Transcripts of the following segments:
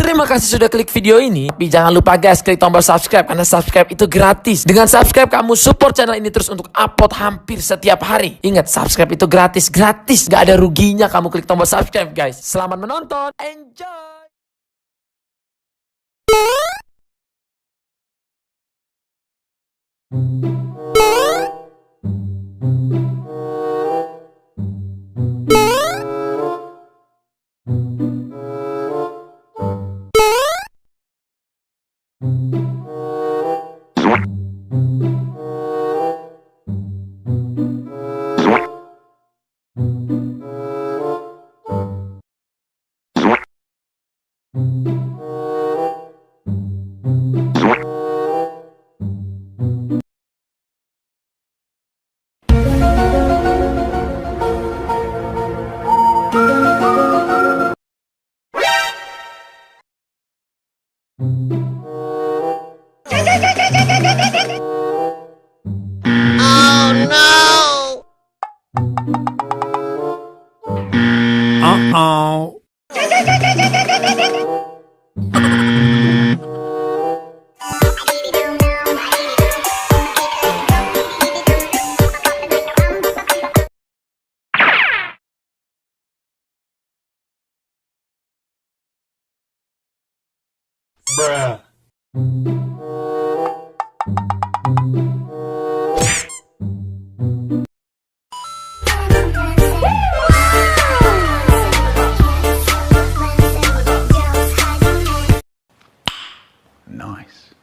Terima kasih sudah klik video ini. Tapi jangan lupa guys, klik tombol subscribe karena subscribe itu gratis. Dengan subscribe kamu support channel ini terus untuk upload hampir setiap hari. Ingat, subscribe itu gratis. Gak ada ruginya kamu klik tombol subscribe guys. Selamat menonton. Enjoy. Oh no! Uh-oh. Bruh. Nice.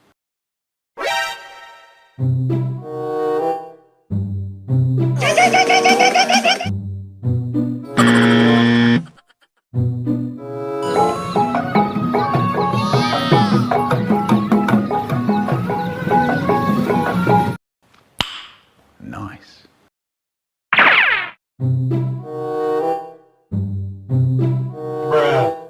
Nice. Bruh.